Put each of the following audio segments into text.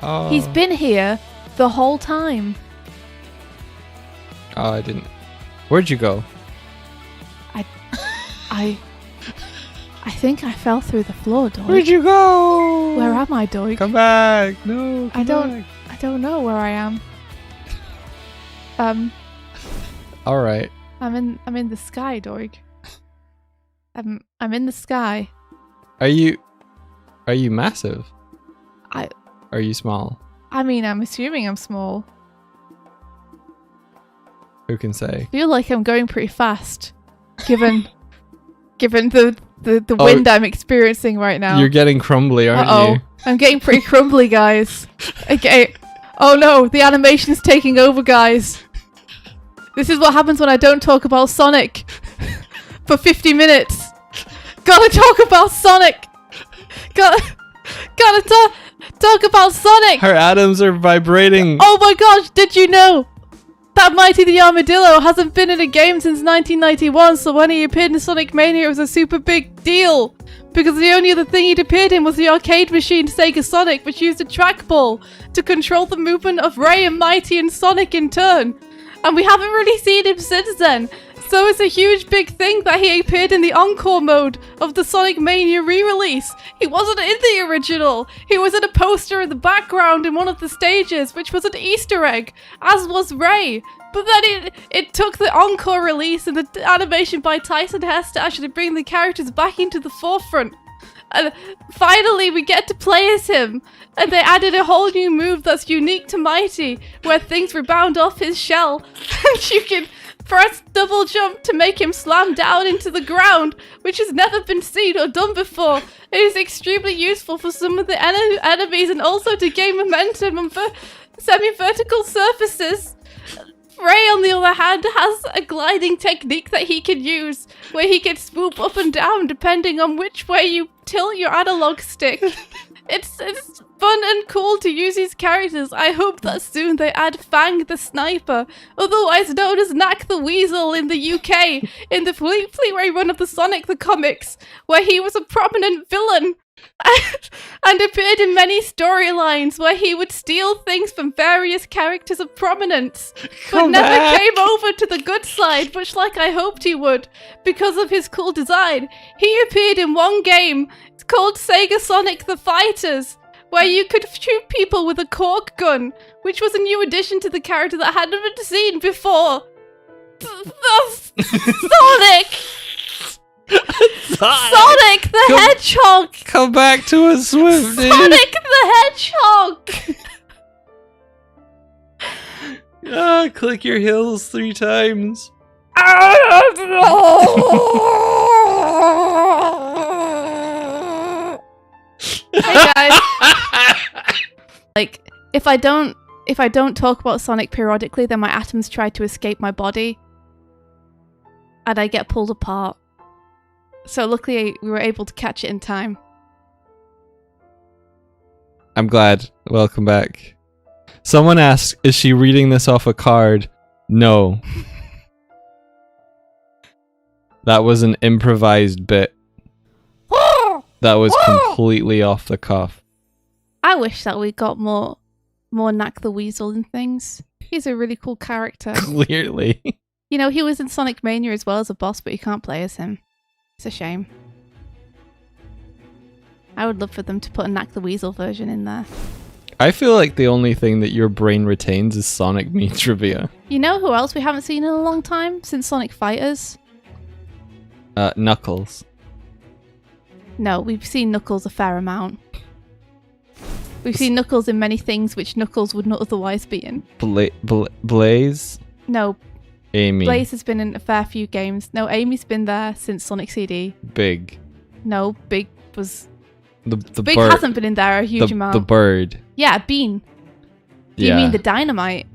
Oh. He's been here the whole time. Oh, I didn't. Where'd you go? I think I fell through the floor, Doig. Where'd you go? Where am I, Doig? Come back. No, I back. don't know where I am. All right. I'm in the sky, Doig. I'm in the sky. Are you massive? Are you small? I mean, I'm assuming I'm small. Who can say? I feel like I'm going pretty fast, given the wind I'm experiencing right now. You're getting crumbly, aren't you? I'm getting pretty crumbly, guys. Okay. Oh no, the animation's taking over, guys. This is what happens when I don't talk about Sonic for 50 minutes. Gotta talk about Sonic. Gotta talk about Sonic. Her atoms are vibrating. Oh my gosh, did you know that Mighty the Armadillo hasn't been in a game since 1991, so when he appeared in Sonic Mania it was a super big deal. Because the only other thing he'd appeared in was the arcade machine Sega Sonic, which used a trackball to control the movement of Ray and Mighty and Sonic in turn. And we haven't really seen him since then. So it's a huge big thing that he appeared in the Encore mode of the Sonic Mania re-release. He wasn't in the original. He was in a poster in the background in one of the stages, which was an Easter egg, as was Ray. But then it took the Encore release and the animation by Tyson Hess to actually bring the characters back into the forefront. And finally we get to play as him. And they added a whole new move that's unique to Mighty, where things rebound off his shell. And you can press double jump to make him slam down into the ground, which has never been seen or done before. It is extremely useful for some of the enemies and also to gain momentum on semi-vertical surfaces. Ray, on the other hand, has a gliding technique that he can use, where he can swoop up and down depending on which way you tilt your analog stick. It's fun and cool to use these characters. I hope that soon they add Fang the Sniper, otherwise known as Knack the Weasel in the UK, in the Fleetway run of the Sonic the Comics, where he was a prominent villain. And appeared in many storylines where he would steal things from various characters of prominence, but never came over to the good side, much like I hoped he would, because of his cool design. He appeared in one game called Sega Sonic the Fighters, where you could shoot people with a cork gun, which was a new addition to the character that I hadn't been seen before. Sonic! Sonic the Hedgehog! Come back to us, Swift, dude. Sonic the Hedgehog! Click your heels 3 times. Hey guys. Like, if I don't talk about Sonic periodically, then my atoms try to escape my body. And I get pulled apart. So luckily we were able to catch it in time. I'm glad. Welcome back. Someone asked, is she reading this off a card? No. That was an improvised bit. That was completely off the cuff. I wish that we got more Knack the Weasel and things. He's a really cool character. Clearly. You know, he was in Sonic Mania as well as a boss, but you can't play as him. It's a shame. I would love for them to put a Knack the Weasel version in there. I feel like the only thing that your brain retains is Sonic Me trivia. You know who else we haven't seen in a long time? Since Sonic Fighters? Knuckles. No, we've seen Knuckles a fair amount. We've seen Knuckles in many things which Knuckles would not otherwise be in. Blaze? No. Amy. Blaze has been in a fair few games. No, Amy's been there since Sonic CD. Big. No, Big was... The Big bird. hasn't been in there a huge amount. The bird. Yeah, Bean. Do you mean the Dynamite?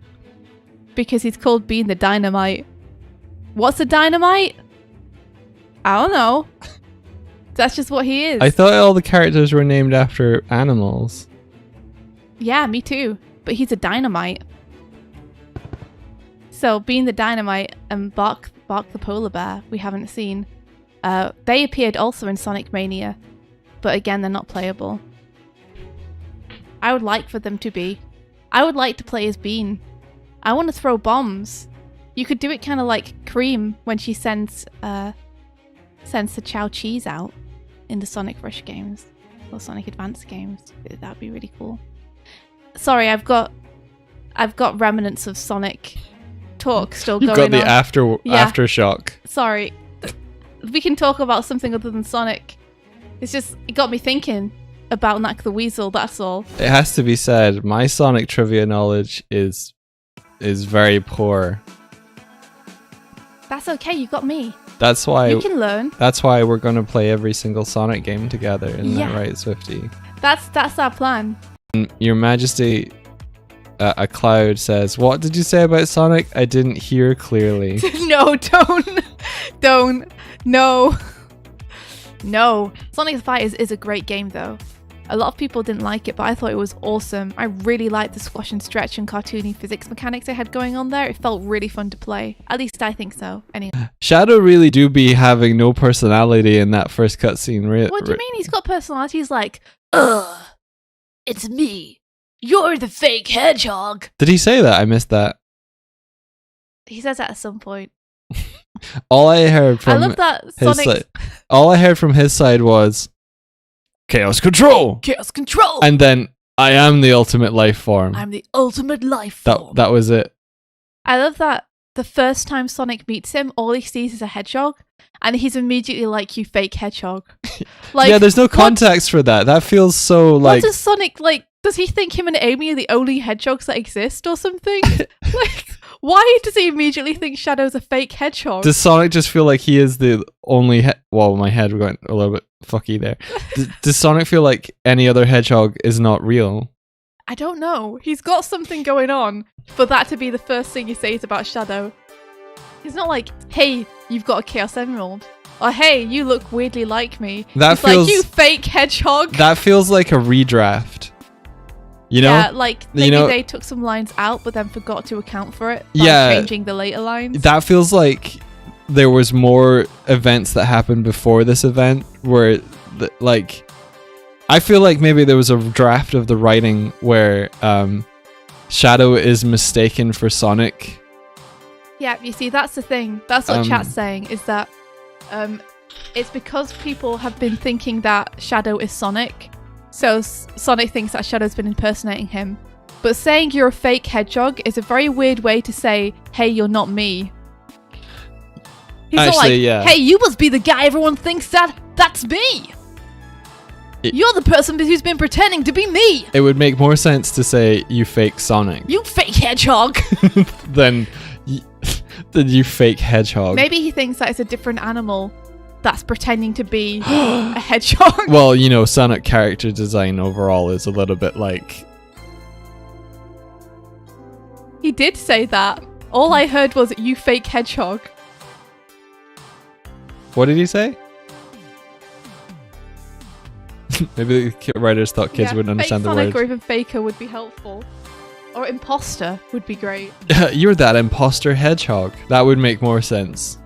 Because he's called Bean the Dynamite. What's a Dynamite? I don't know. That's just what he is. I thought all the characters were named after animals. Yeah, me too. But he's a Dynamite. So, Bean the Dynamite and Bark the Polar Bear, we haven't seen. They appeared also in Sonic Mania. But again, they're not playable. I would like for them to be. I would like to play as Bean. I want to throw bombs. You could do it kind of like Cream when she sends the Chow Cheese out in the Sonic Rush games or Sonic Advance games. That'd be really cool. Sorry, I've got remnants of Sonic talk still going on. You've got the aftershock. Sorry. We can talk about something other than Sonic. It got me thinking about Knack the Weasel, that's all. It has to be said, my Sonic trivia knowledge is very poor. That's okay, you got me. That's why you can learn. That's why we're gonna play every single Sonic game together, isn't that right, Swifty? That's our plan. Your Majesty, a cloud says, "What did you say about Sonic? I didn't hear clearly." No, don't. No. Sonic the Fight is a great game though. A lot of people didn't like it, but I thought it was awesome. I really liked the squash and stretch and cartoony physics mechanics they had going on there. It felt really fun to play. At least I think so. Anyway. Shadow really do be having no personality in that first cutscene. What do you mean? He's got personality. He's like, ugh, it's me. You're the fake hedgehog. Did he say that? I missed that. He says that at some point. All I heard from all I heard from his side was Chaos Control! Chaos Control! And then, I am the ultimate life form. I'm the ultimate life form. That was it. I love that the first time Sonic meets him, all he sees is a hedgehog, and he's immediately like, you fake hedgehog. Like, yeah, there's no context for that. That feels so like... What does Sonic, like, does he think him and Amy are the only hedgehogs that exist or something? Like, why does he immediately think Shadow's a fake hedgehog? Does Sonic just feel like he is the only... Well, my head went a little bit fucky there. Does Sonic feel like any other hedgehog is not real? I don't know. He's got something going on for that to be the first thing he says about Shadow. He's not like, hey, you've got a Chaos Emerald. Or hey, you look weirdly like me. That He's feels like, you fake hedgehog. That feels like a redraft. You know? Yeah, like maybe they took some lines out but then forgot to account for it by changing the later lines. That feels like there was more events that happened before this event where like I feel like maybe there was a draft of the writing where Shadow is mistaken for Sonic. Yeah, you see, that's the thing. That's what chat's saying, is that it's because people have been thinking that Shadow is Sonic. So Sonic thinks that Shadow's been impersonating him. But saying you're a fake hedgehog is a very weird way to say, hey, you're not me. He's not like, hey, you must be the guy everyone thinks that's me. You're the person who's been pretending to be me. It would make more sense to say, you fake Sonic. You fake hedgehog. than you fake hedgehog. Maybe he thinks that it's a different animal that's pretending to be a hedgehog. Well, you know, Sonic character design overall is a little bit like... He did say that. All I heard was, you fake hedgehog. What did he say? Maybe the writers thought kids wouldn't understand the word. Sonic or even faker would be helpful. Or imposter would be great. You're that imposter hedgehog. That would make more sense.